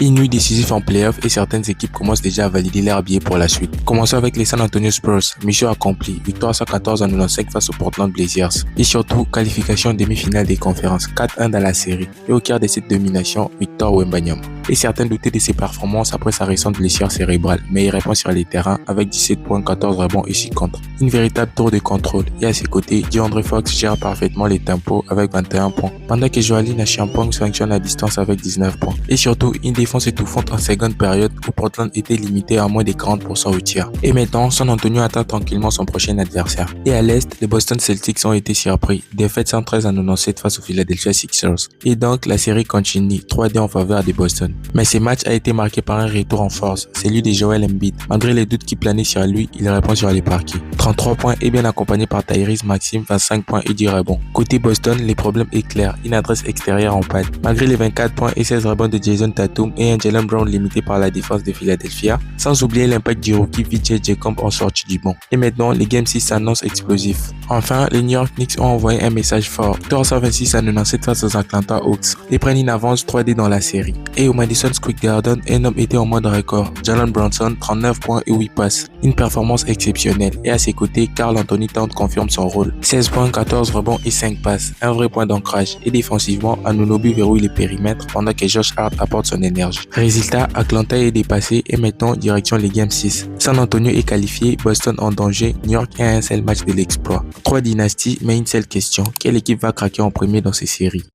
Une nuit décisive en playoff et certaines équipes commencent déjà à valider leur billet pour la suite. Commençons avec les San Antonio Spurs. Mission accomplie. Victoire 114-95 face aux Portland Blazers. Et surtout, qualification en demi-finale des conférences. 4-1 dans la série. Et au cœur de cette domination, Victor Wembanyama. Et certains doutaient de ses performances après sa récente blessure cérébrale, mais il répond sur les terrains avec 17 points, 14 rebonds et 6 contre. Une véritable tour de contrôle. Et à ses côtés, DeAndre Fox gère parfaitement les tempos avec 21 points, pendant que Joalim Achiampong sanctionne la distance avec 19 points. Et surtout, une défense étouffante en seconde période où Portland était limité à moins de 40% au tir. Et maintenant, San Antonio attend tranquillement son prochain adversaire. Et à l'Est, les Boston Celtics ont été surpris. Défaite 113-97 face aux Philadelphia Sixers. Et donc, la série continue, 3-2 en faveur des Boston. Mais ce match a été marqué par un retour en force, celui de Joel Embiid. Malgré les doutes qui planaient sur lui, il répond sur les parquets. 33 points et bien accompagné par Tyrese Maxey, 25 points et 10 rebonds. Côté Boston, les problèmes éclairent, une adresse extérieure en panne. Malgré les 24 points et 16 rebonds de Jason Tatum et un Jaylen Brown limité par la défense de Philadelphia, sans oublier l'impact du rookie Vijay Jacob en sortie du banc. Et maintenant, les Game 6 s'annoncent explosifs. Enfin, les New York Knicks ont envoyé un message fort. 126-97 face aux Atlanta Hawks. Ils prennent une avance 3-D dans la série. Et au Madison Square Garden, un homme était en mode record. Jalen Brunson, 39 points et 8 passes. Une performance exceptionnelle. Et à ses côtés, Karl Anthony Towns confirme son rôle. 16 points, 14 rebonds et 5 passes. Un vrai point d'ancrage. Et défensivement, Anunoby verrouille les périmètres pendant que Josh Hart apporte son énergie. Résultat, Atlanta est dépassé et maintenant direction les Game 6. San Antonio est qualifié, Boston en danger, New York a un seul match de l'exploit. 3 dynasties, mais une seule question. Quelle équipe va craquer en premier dans ces séries?